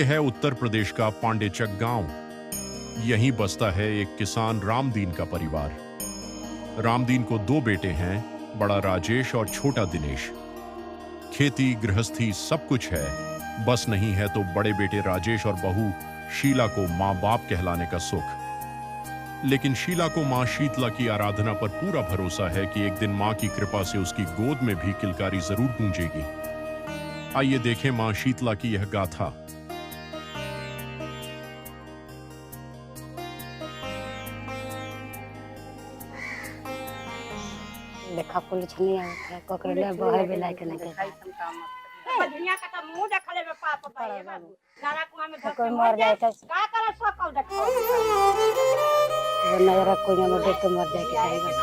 है उत्तर प्रदेश का पांडेचक गांव। यहीं बसता है एक किसान रामदीन का परिवार। रामदीन को दो बेटे हैं, बड़ा राजेश और छोटा दिनेश। खेती गृहस्थी सब कुछ है, बस नहीं है तो बड़े बेटे राजेश और बहू शीला को माँ बाप कहलाने का सुख। लेकिन शीला को माँ शीतला की आराधना पर पूरा भरोसा है कि एक दिन माँ की कृपा से उसकी गोद में भी किलकारी जरूर गूंजेगी। आइए देखें माँ शीतला की यह गाथा। देखा पुलिस नहीं आया कोकरले बहर बेला के नहीं दुनिया का तो मुंह देखले में पाप भाई बाबू नारा कुआं में कोई मर जाए तो का करे सकल देखो वो नजर कोई में देख के मर जाए के चाहिए बस।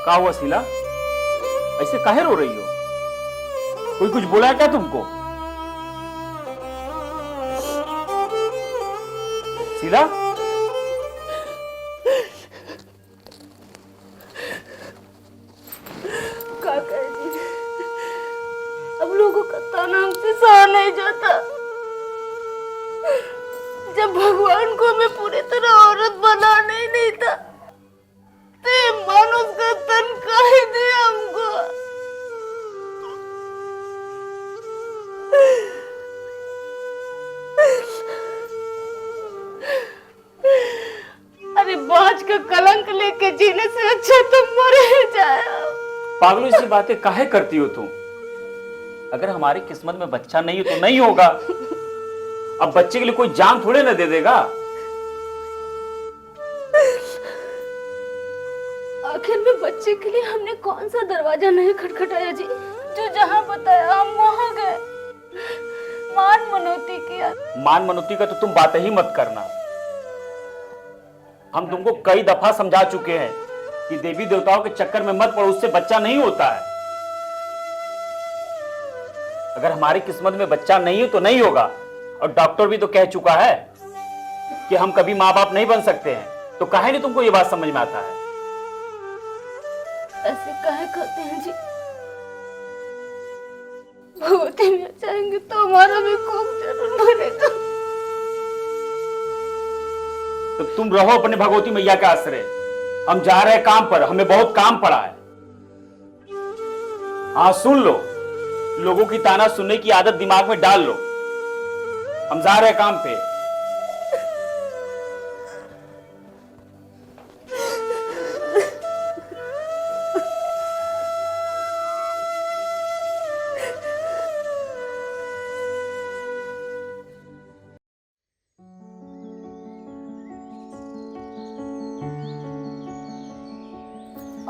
क्या हुआ शीला, ऐसे काहे रो रही हो? कोई कुछ बोला है क्या तुमको? शीला, काका जी, अब लोगों का ताना हमसे सहा नहीं जाता। जब भगवान को हमें पूरी तरह औरत बनाना ही नहीं था, मानुष का तन काहे दिया हमको। अरे बाज का कलंक लेके जीने से अच्छा तुम मर ही जाए। पागलों सी बातें काहे करती हो तुम? अगर हमारी किस्मत में बच्चा नहीं है तो नहीं होगा। अब बच्चे के लिए कोई जान थोड़े ना दे देगा। आखिर में बच्चे के लिए हमने कौन सा दरवाजा नहीं खटखटाया जी, जो जहाँ बताया हम वहाँ गए। मान मनौती किया। मान मनौती का तो तुम बात ही मत करना। हम तुमको कई दफा समझा चुके हैं कि देवी देवताओं के चक्कर में मत पड़ो, उससे बच्चा नहीं होता है। अगर हमारी किस्मत में बच्चा नहीं है तो नहीं होगा, और डॉक्टर भी तो कह चुका है कि हम कभी माँ बाप नहीं बन सकते हैं। तो काहे नहीं तुमको ये बात समझ में आता है? ऐसे काहे करते हैं जी? भगवती में चाहेंगे तो हमारा भी कोख जरूर भरेगा। तो तुम रहो अपने भगवती मैया के आश्रय। हम जा रहे हैं काम पर, हमें बहुत काम पड़ा है। हाँ सुन लो, लोगों की ताना सुनने की आदत दिमाग में डाल लो। हम जा रहे हैं काम पे।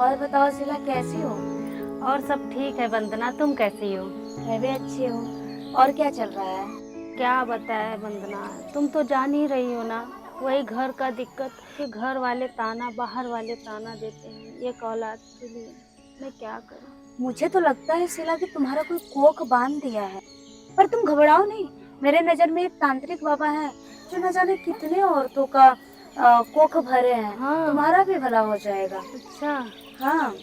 और बताओ शीला कैसी हो? और सब ठीक है वंदना, तुम कैसी हो? मैं भी अच्छी हूँ। और क्या चल रहा है? क्या बताए वंदना, तुम तो जान ही रही हो ना, वही घर का दिक्कत कि घर वाले ताना बाहर वाले ताना देते हैं एक औलाद के लिए। मैं क्या करूँ? मुझे तो लगता है शीला कि तुम्हारा कोई कोख बांध दिया है, पर तुम घबराओ नहीं। मेरे नजर में एक तांत्रिक बाबा है जो न जाने कितने औरतों का कोख भरे हैं। हाँ। तुम्हारा भी भला हो जाएगा। अच्छा, हाँ।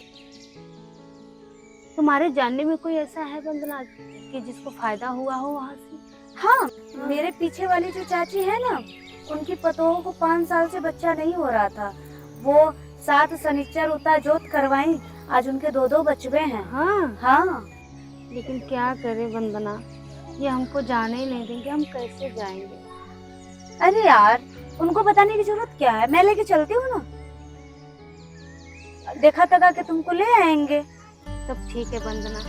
तुम्हारे जानने में कोई ऐसा है वंदना कि जिसको फायदा हुआ हो वहाँ से? हाँ, मेरे पीछे वाली जो चाची है ना, उनकी पतोह को 5 साल से बच्चा नहीं हो रहा था। वो 7 शनिचर उता जोत करवाई, आज उनके 2-2 बच्चे हैं। हाँ हाँ। लेकिन क्या करे वंदना, ये हमको जाने ही नहीं देंगे, हम कैसे जाएंगे? अरे यार, उनको बताने की जरूरत क्या है, मैं लेके चलती हूँ ना। देखा तका के तुमको ले आएंगे। तब ठीक है वंदना,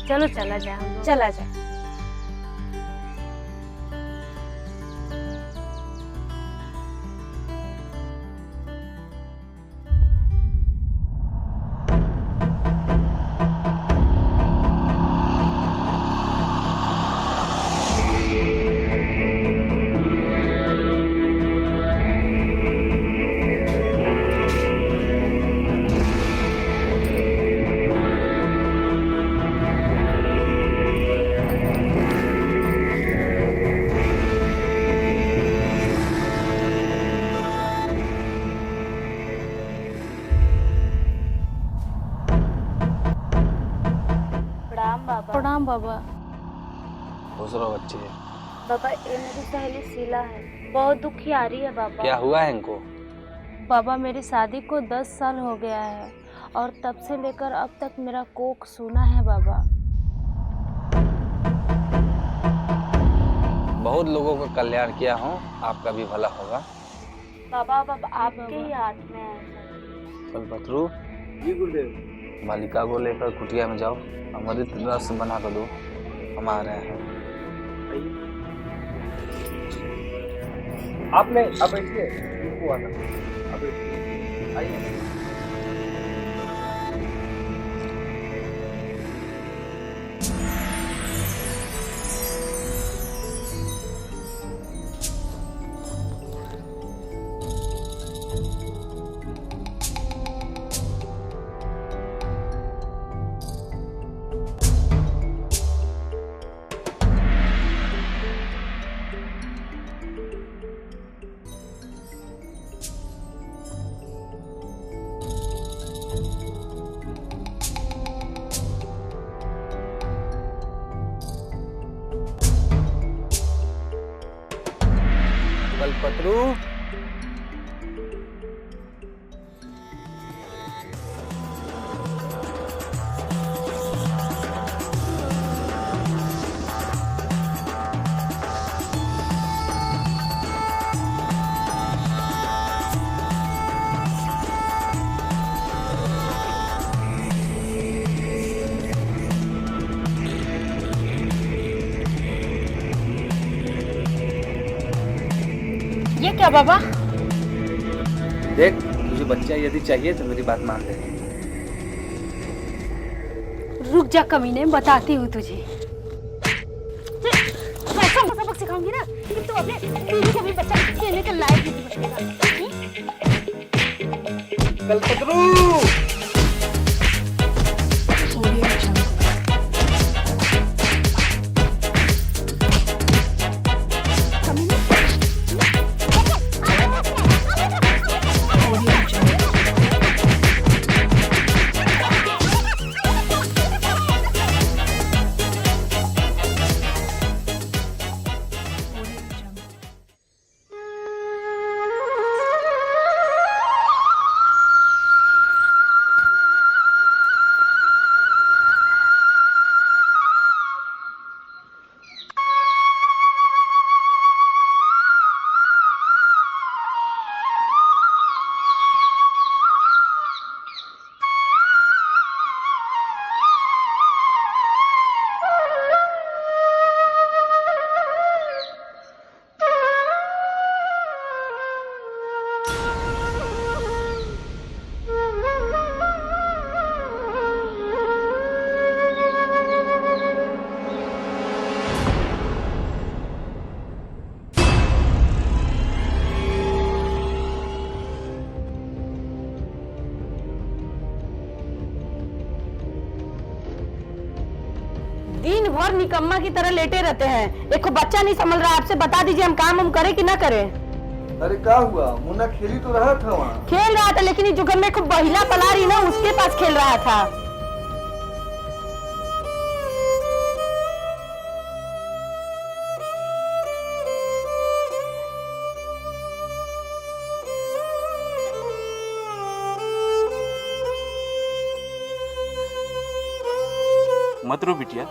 चलो चला जाए हम लोग। चला जाए। बाबा। खुश रहो बच्चे। बाबा ये मेरी सहेली शीला है, बहुत दुखियारी है बाबा। क्या हुआ है इनको? बाबा मेरी शादी को 10 साल हो गया है और तब से लेकर अब तक मेरा कोख सूना है बाबा। बहुत लोगों का कल्याण किया हूँ, आपका भी भला होगा। बाबा अब आपके ही हाथ में है। कल्पतरू, जी गुरुदेव। मालिका को लेकर कुटिया में जाओ, अमृत रस बना कर दो, हम आ रहे हैं। आप बैठिए, आइए। कल्पतरू, ये क्या बाबा? देख तुझे बच्चा यदि चाहिए तो मेरी बात मान ले। रुक जा कमीने, बताती हूँ तुझे। ऐसा सबक सिखाऊंगी ना कि तू अपने बीवी को भी बच्चा देने के लायक नहीं बचेगा। कल्पतरू, दिन भर निकम्मा की तरह लेटे रहते हैं। एक बच्चा नहीं संभल रहा, आपसे बता दीजिए हम काम हम करें कि ना करें। अरे क्या हुआ? मुन्ना खेली तो रहा था वहाँ। खेल रहा था, लेकिन जो घर में खूब बहिला पला रही ना उसके पास खेल रहा था। मत रो बिटिया,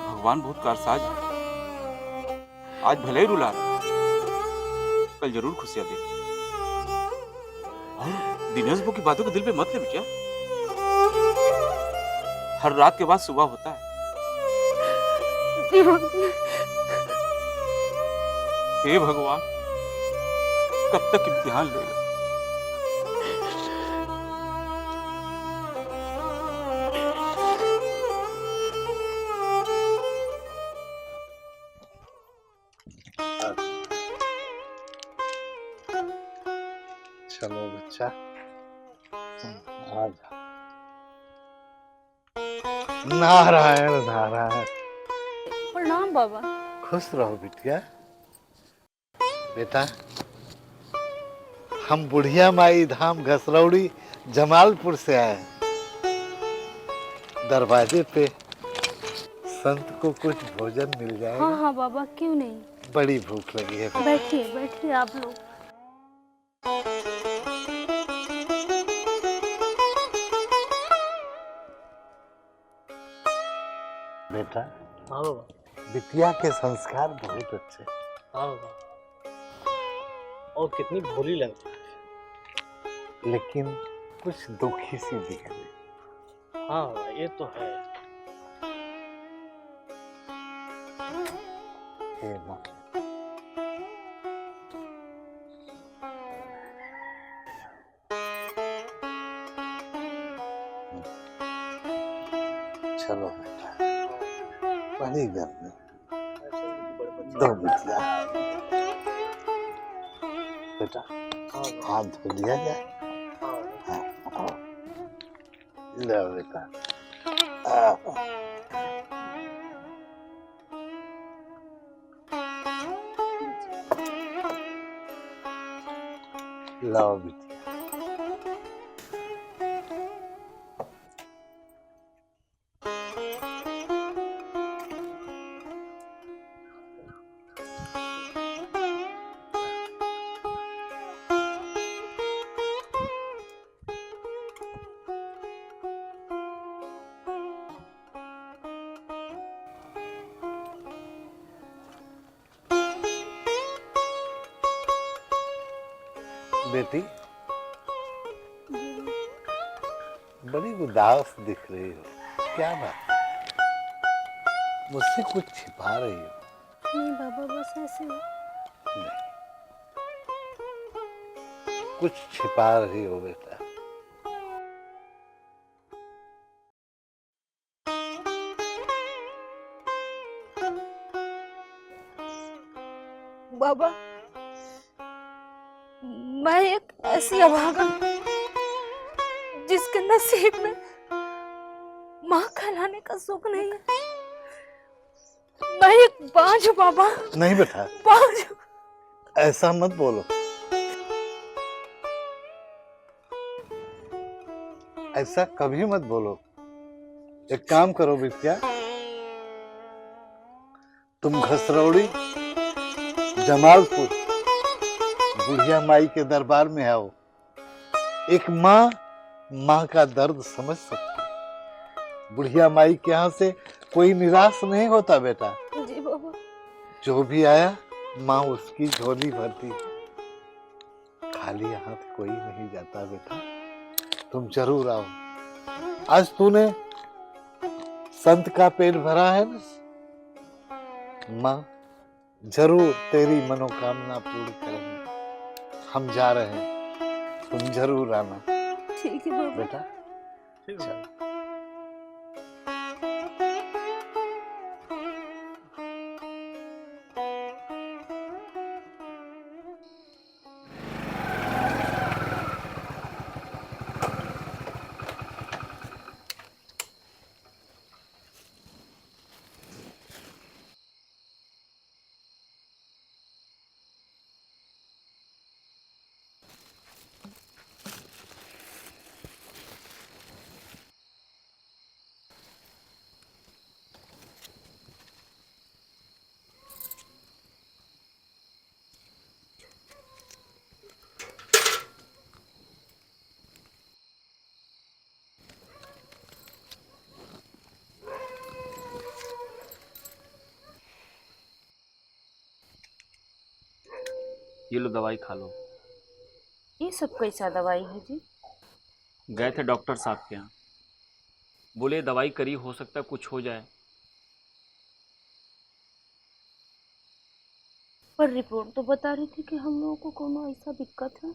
भगवान बहुत कारसाज है। आज भले ही रुला रहा, कल जरूर खुशियां दे। और दिनेश वो की बातों को दिल पे मत ले बिटिया। हर रात के बाद सुबह होता है। हे भगवान, कब तक इम्तिहान लेगा? चलो बच्चा, आ जा। नारायण नारायण। प्रणाम बाबा। खुश रहो बिटिया। बेटा, हम बुढ़िया माई धाम घसरौड़ी जमालपुर से आए। दरवाजे पे संत को कुछ भोजन मिल जाएगा? हाँ हाँ बाबा, क्यों नहीं। बड़ी भूख लगी है। बैठिए बैठिए आप लोग। बेटा, हाँ बाबा। बिटिया के संस्कार बहुत अच्छे। हाँ बाबा, और कितनी भोली लगती है। लेकिन कुछ दुखी सी दिख रही। हाँ बाबा, ये तो है। हे माँ, चलो बेटा, बड़ी गर्मी, दो बिटिया। बेटा, हाथ धो लिया जाए? हाँ, ले बेटा। लाओ बिटिया। बेटी, बड़ी उदास दिख रही हो, क्या बात? मुझसे कुछ छिपा रही हो? नहीं बाबा, बस ऐसे ही। नहीं, कुछ छिपा रही हो बेटा। बाबा, मैं एक ऐसी अभागा जिसके नसीब में माँ कहलाने का सुख नहीं है। मैं एक बांझ हूँ बाबा। नहीं बेटा, बांझ। ऐसा मत बोलो। ऐसा कभी मत बोलो। एक काम करो बिटिया, तुम घसरौड़ी जमालपुर बुढ़िया माई के दरबार में आओ। एक माँ का दर्द समझ सकती है। बुढ़िया माई के यहाँ से कोई निराश नहीं होता बेटा। जी बाबा। जो भी आया माँ उसकी झोली भरती है। खाली हाथ कोई नहीं जाता बेटा। तुम जरूर आओ। आज तूने संत का पेट भरा है ना, माँ जरूर तेरी मनोकामना पूर्ण करेंगे। हम जा रहे हैं, तुम जरूर आना। ठीक है बाबा। बेटा, ठीक है। ये लो दवाई खा लो। ये सब कैसा दवाई है जी? गए थे डॉक्टर साहब के यहाँ, बोले दवाई करी, हो सकता है कुछ हो जाए। पर रिपोर्ट तो बता रही थी कि हम लोगों को कोनो ऐसा दिक्कत है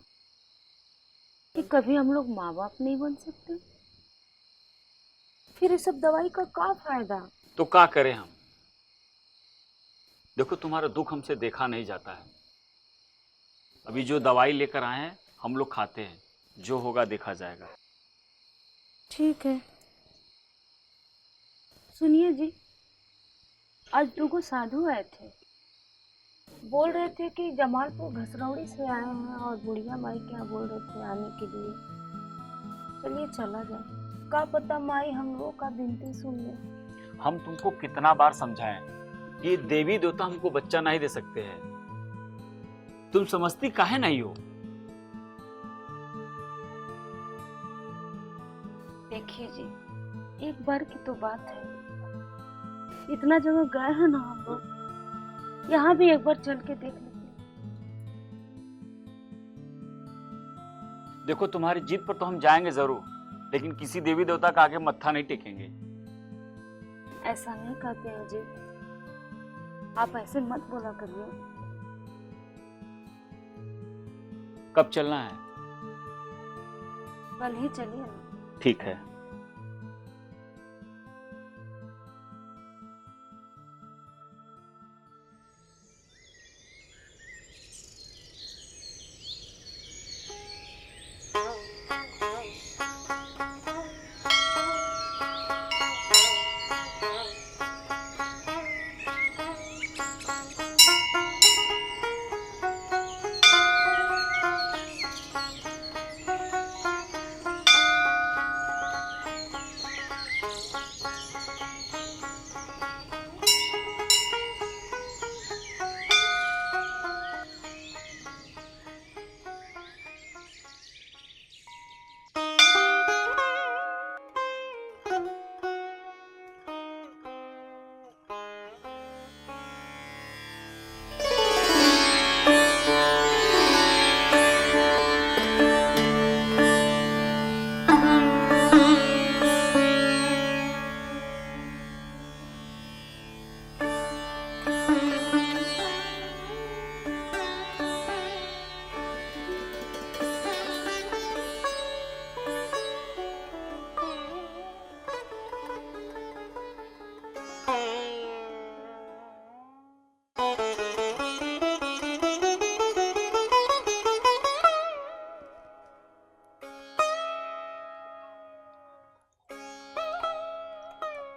कि कभी हम लोग माँ बाप नहीं बन सकते। फिर ये सब दवाई का क्या फायदा? तो क्या करें हम? देखो, तुम्हारा दुख हमसे देखा नहीं जाता है। अभी जो दवाई लेकर आए हैं हम लोग खाते हैं, जो होगा देखा जाएगा। ठीक है। सुनिए जी, आज 2 साधु आए थे, बोल रहे थे कि जमालपुर घसरौड़ी से आए हैं और बुढ़िया माई के यहाँ बोल रहे थे आने के लिए। चलिए चला जाए। का पता माई हम लोग का विनती सुन ले। हम तुमको कितना बार समझाएं कि देवी देवता हमको बच्चा नहीं दे सकते हैं, तुम समझती काहे नहीं हो? देखिए जी, एक बार की तो बात है, इतना जगह गए हैं ना हम लोग, यहाँ भी एक बार चल के देख लेते। देखो तुम्हारी जिद पर तो हम जाएंगे जरूर, लेकिन किसी देवी देवता का आगे मत्था नहीं टेकेंगे। ऐसा नहीं कहते हैं जी, आप ऐसे मत बोला करिए। कब चलना है? कल ही चलिए ना। ठीक है।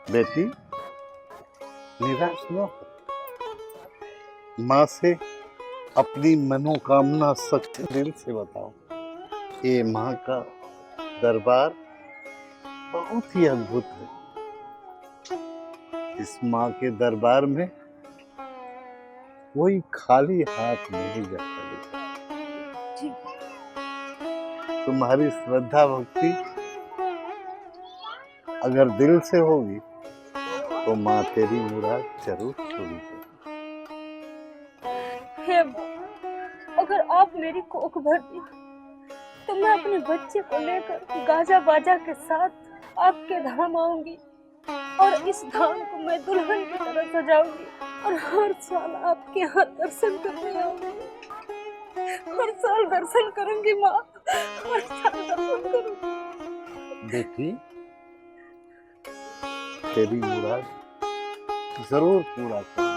बेटी, निराश न हो, माँ से अपनी मनोकामना सच्चे दिल से बताओ। ये माँ का दरबार बहुत ही अद्भुत है। इस माँ के दरबार में कोई खाली हाथ नहीं जाता। तुम्हारी श्रद्धा भक्ति अगर दिल से होगी तो माँ तेरी मुराद जरूर पूरी करेगी। हे माँ, अगर आप मेरी कोख भर दी तो मैं अपने बच्चे को लेकर गाजा बाजा के साथ आपके धाम आऊंगी और इस धाम को मैं दुल्हन की तरह सजाऊंगी और हर साल आपके यहाँ दर्शन करने आऊंगी। हर साल दर्शन करूंगी माँ, हर साल दर्शन करूंगी। बेटी, तेरी मुराद जरूर पूरा करूंगा।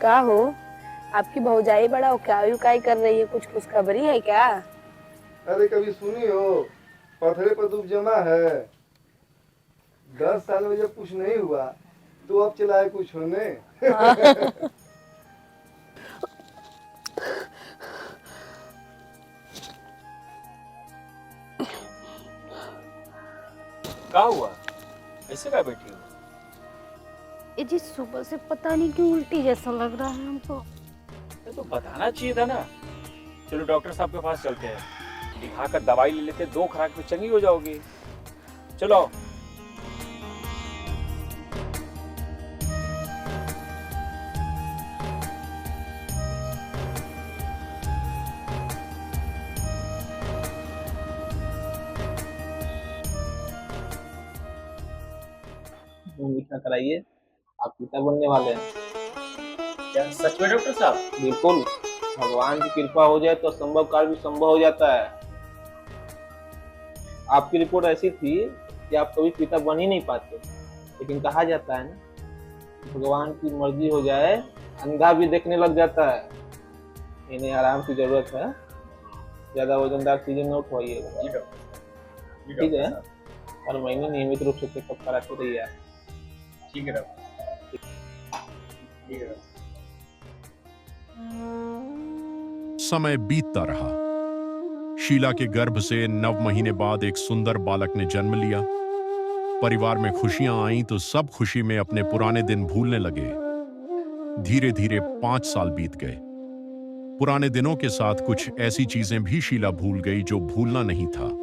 का हो आपकी भौजाई बड़ा उकाई उकाई कर रही है, कुछ खुशखबरी है क्या? अरे कभी सुनी हो पथरे पर दुब जमा है। 10 साल में जब कुछ नहीं हुआ तो अब चलाए कुछ होने। क्या हुआ? ऐसे क्या बैठी हो? ये जी सुबह से पता नहीं क्यों उल्टी जैसा लग रहा है हमको। तो बताना चाहिए था ना। चलो डॉक्टर साहब के पास चलते हैं, दिखाकर दवाई ले लेते, 2 खुराक में चंगी हो जाओगी। चलो। मीठा कराइए, आप पिता बनने वाले हैं। क्या सच में डॉक्टर साहब? बिल्कुल, भगवान की कृपा हो जाए तो असंभव कार्य भी संभव हो जाता है। आपकी रिपोर्ट ऐसी थी कि आप कभी पिता बन ही नहीं पाते, लेकिन कहा जाता है ना, भगवान की मर्जी हो जाए अंधा भी देखने लग जाता है। इन्हें आराम की जरूरत है, ज्यादा वजनदार चीजें न उठवाइएगा, ठीक है? हर महीने नियमित रूप से चेकअप कराते रहिए। ठीक है डॉक्टर। ठीक है। समय बीतता रहा। शीला के गर्भ से 9 महीने बाद एक सुंदर बालक ने जन्म लिया। परिवार में खुशियां आईं तो सब खुशी में अपने पुराने दिन भूलने लगे। धीरे धीरे 5 साल बीत गए। पुराने दिनों के साथ कुछ ऐसी चीजें भी शीला भूल गई जो भूलना नहीं था।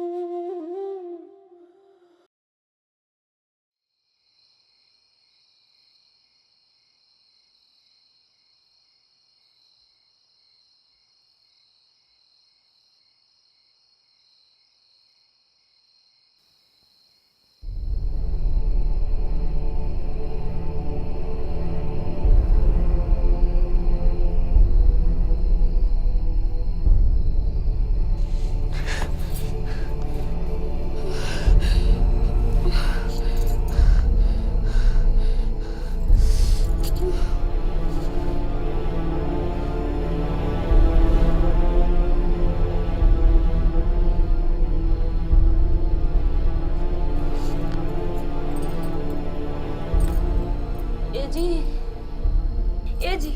ए जी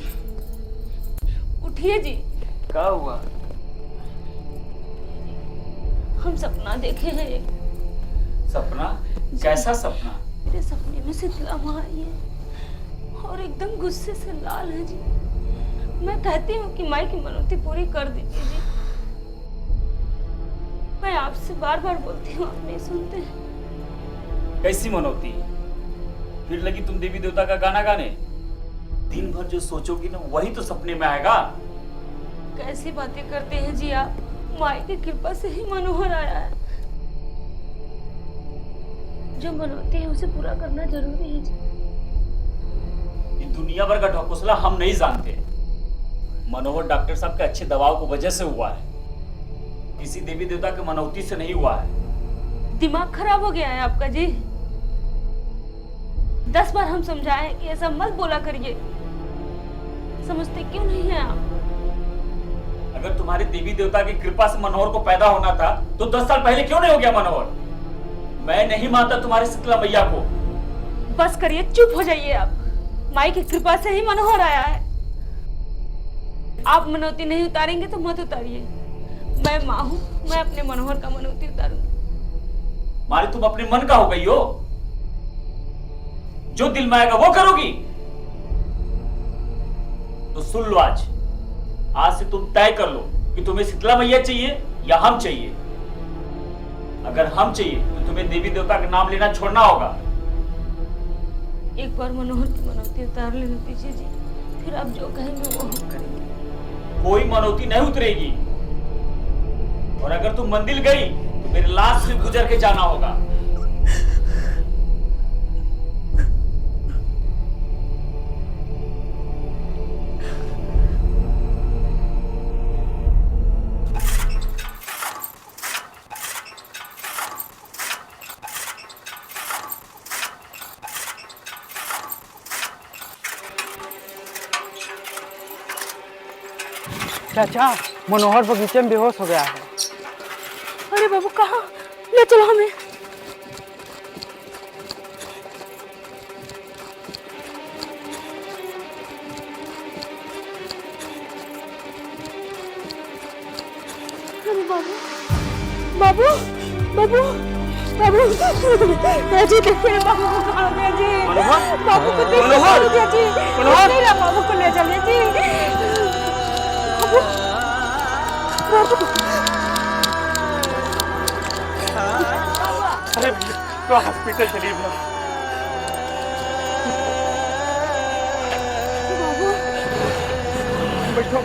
उठिए जी। क्या हुआ? हम सपना देखे हैं एक। सपना? कैसा सपना? मेरे सपने में शीतला माँ आई है और एकदम गुस्से से लाल है जी। मैं कहती हूँ कि माई की मनौती पूरी कर दीजिए जी। मैं आपसे बार बार बोलती हूँ, आप नहीं सुनते। कैसी मनौती? फिर लगी तुम देवी देवता का गाना गाने? दिन भर जो सोचोगी ना वही तो सपने में आएगा। कैसी बातें करते हैं जी आप? माई की कृपा से ही मनोहर आया है। जो मनौती है उसे पूरा करना जरूरी है जी। ये दुनिया भर का ढकोसला हम नहीं जानते। मनोहर डॉक्टर साहब के अच्छे दवाओं की वजह से हुआ है, किसी देवी देवता के मनौती से नहीं हुआ है। दिमाग खराब हो गया है आपका जी। 10 बार हम समझाए कि ऐसा मत बोला करिए, समझते क्यों नहीं है आप? अगर तुम्हारे देवी देवता की कृपा से मनोहर को पैदा होना था तो 10 साल पहले क्यों नहीं हो गया मनोहर? मैं नहीं मानता तुम्हारी शीतला मैया को। बस करिए, चुप हो जाइए आप। माई की कृपा से ही मनोहर आया है। आप मनौती नहीं उतारेंगे तो मत उतारिए। मैं माँ हूँ, मैं अपने मनोहर का मनौती उतारूंगी। मारी तुम अपने मन का हो गई हो, जो दिल में आएगा वो करोगी। तो सुन लो, आज से तुम तय कर लो कि तुम्हें शीतला मैया चाहिए या हम चाहिए। अगर हम चाहिए तो तुम्हें देवी देवता का नाम लेना छोड़ना होगा। एक बार मनोहर की मनौती उतार लेने दीजिए जी, फिर आप जो कहेंगे वो हम करेंगे। कोई मनौती नहीं उतरेगी, और अगर तुम मंदिर गई तो मेरे लाश से गुजर के जाना होगा। चाचा, मनोहर बगीचे में बेहोश हो गया है। अरे बाबू कहाँ, ले चलो हमें। अरे बाबू बाबू बाबू बाबू जी देखिए बाबू को कहाँ गया जी। बाबू को देखिए जी। बाबू को ले चलिए जी। बाबू अरे तो हॉस्पिटल चलिए ना। बैठो।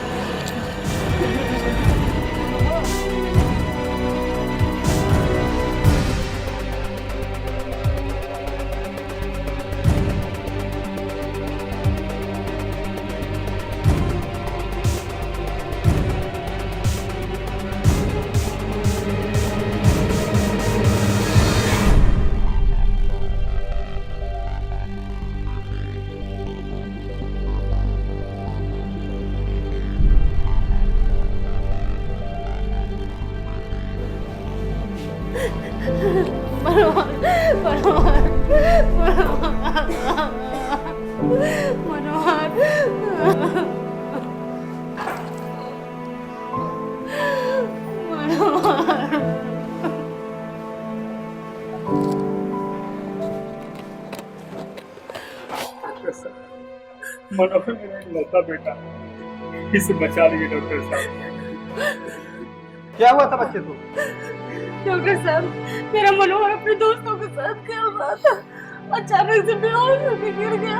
मनोहर मेरा लड़का बेटा, इसे बचा लीजिए डॉक्टर साहब। क्या हुआ था बच्चे को? डॉक्टर साहब, मेरा मनोहर अपने दोस्तों के साथ खेल रहा था, अचानक से बेहोश होकर गिर गया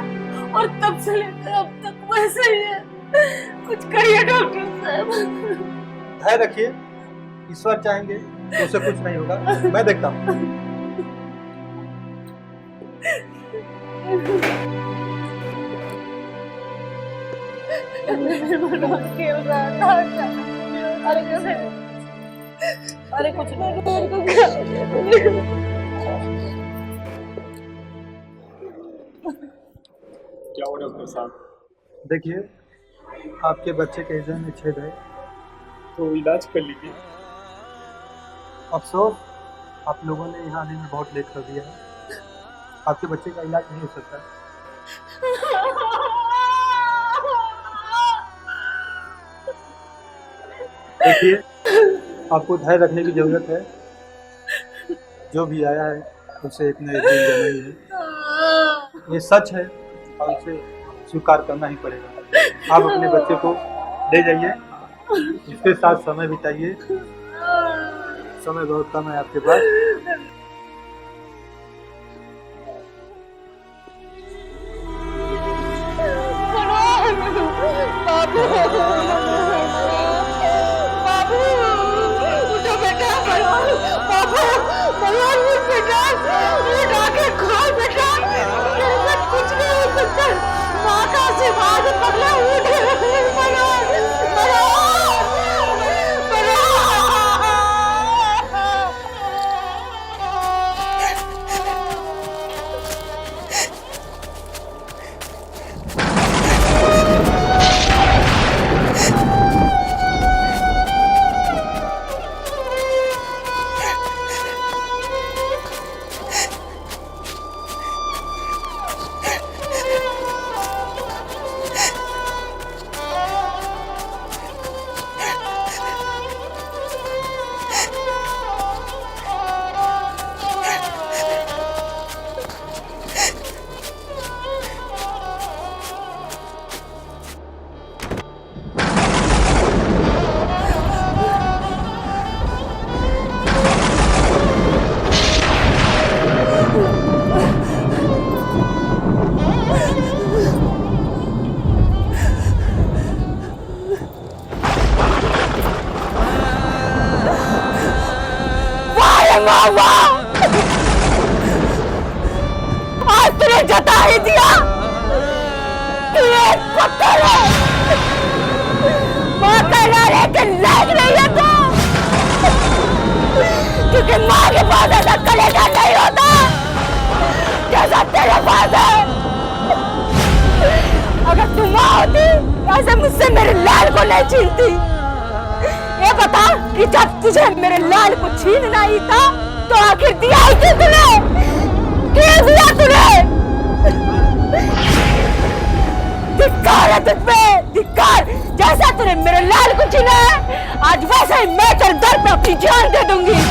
और तब से लेकर अब तक वैसे ही है। कुछ करिए डॉक्टर साहब। धैर्य रखिए, ईश्वर चाहेंगे तो उसे कुछ नहीं होगा, मैं देखता हूँ। मनोहर खेल रहा था, अरे कैसे? अरे कुछ नहीं, क्या हो डॉक्टर साहब? देखिए, आपके बच्चे के हृदय में छेद है, तो इलाज कर लीजिए। अफसोस आप लोगों ने यहाँ आने में बहुत लेट कर दिया है। आपके बच्चे का इलाज नहीं हो सकता। देखिए, आपको धैर्य रखने की जरूरत है। जो भी आया है उसे एक न एक दिन जाना ही है। ये सच है और इसे स्वीकार करना ही पड़ेगा। आप अपने बच्चे को ले जाइए, उसके साथ समय बिताइए। समय बहुत कम है आपके पास। आज तूने जता ही दिया। तू एक पत्थर है, माँ का नारे के लायक नहीं है तू, क्योंकि माँ के पास ऐसा कलेजा नहीं होता जैसा तेरे पास है। अगर तू माँ होती ऐसे मुझसे मेरे लाल को नहीं छीनती। बता कि जब तुझे मेरे लाल को छीनना ही था तो आखिर दिया ही क्यों तूने? क्यों दिया तूने? धिक्कार है तुझ पे, धिक्कार। जैसा तूने मेरे लाल को छीना है, आज वैसे ही मैं तेरे दर पे अपनी जान दे दूंगी।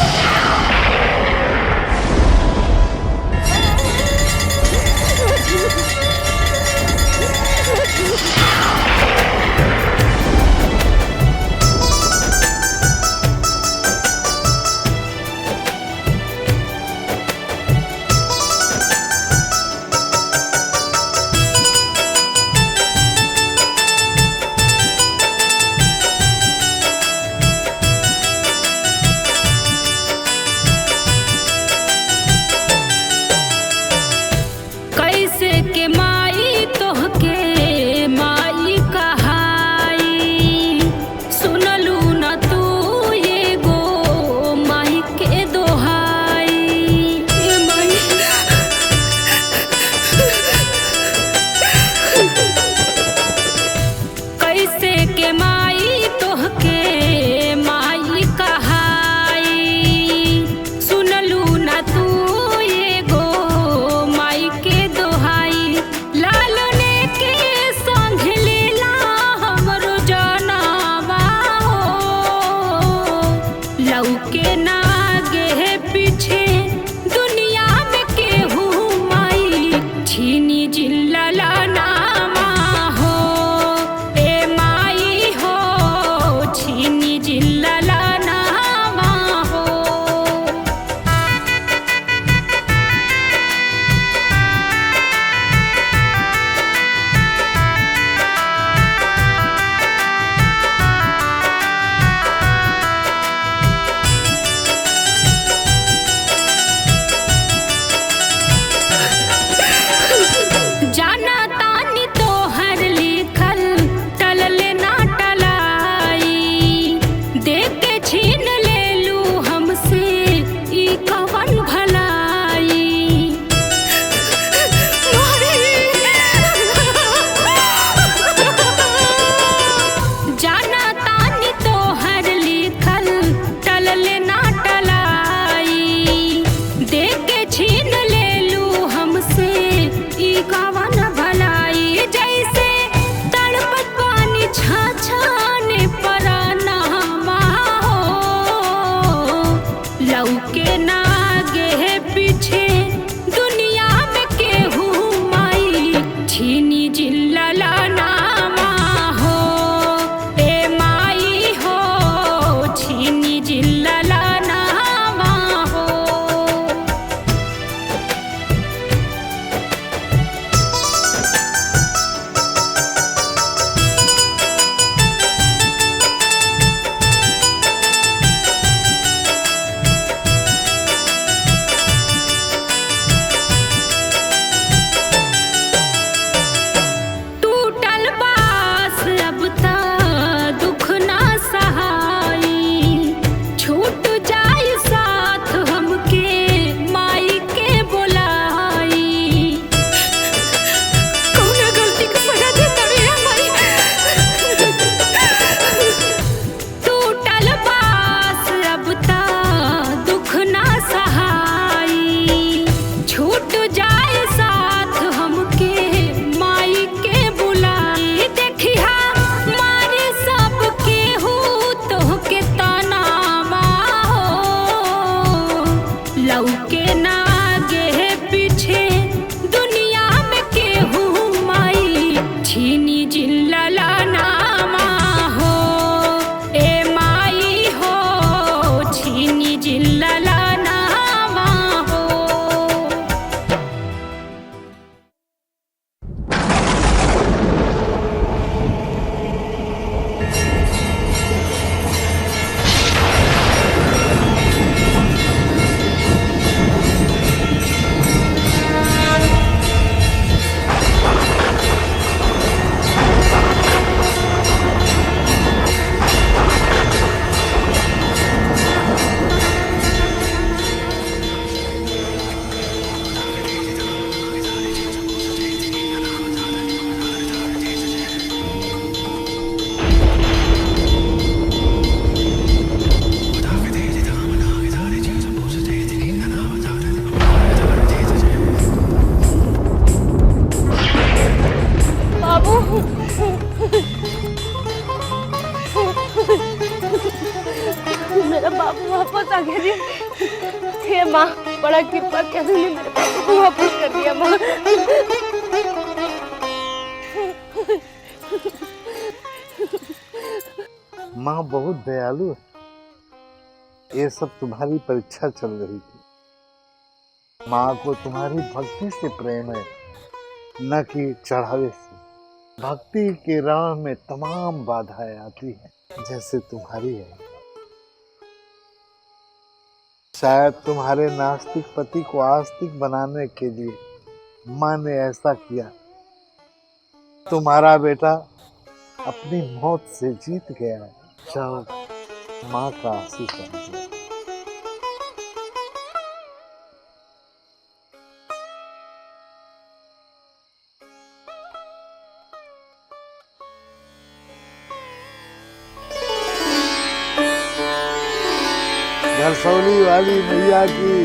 आ गया जी। हे माँ, बड़ा कृपा किया तुमने मेरे पापा को वापस कर दिया माँ। माँ बहुत दयालु है। ये सब तुम्हारी परीक्षा चल रही थी। माँ को तुम्हारी भक्ति से प्रेम है, न कि चढ़ावे से। भक्ति के राह में तमाम बाधाएं आती हैं, जैसे तुम्हारी है। शायद तुम्हारे नास्तिक पति को आस्तिक बनाने के लिए माँ ने ऐसा किया। तुम्हारा बेटा अपनी मौत से जीत गया है। जाओ, माँ का आशीर्वाद लो। घरसौली वाली मैया की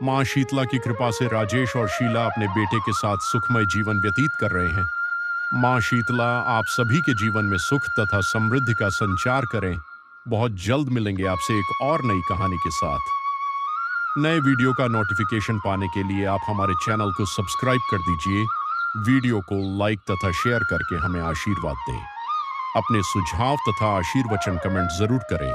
मां शीतला की कृपा से राजेश और शीला अपने बेटे के साथ सुखमय जीवन व्यतीत कर रहे हैं। मां शीतला आप सभी के जीवन में सुख तथा समृद्धि का संचार करें। बहुत जल्द मिलेंगे आपसे एक और नई कहानी के साथ। नए वीडियो का नोटिफिकेशन पाने के लिए आप हमारे चैनल को सब्सक्राइब कर दीजिए। वीडियो को लाइक तथा शेयर करके हमें आशीर्वाद दें। अपने सुझाव तथा आशीर्वचन कमेंट जरूर करें।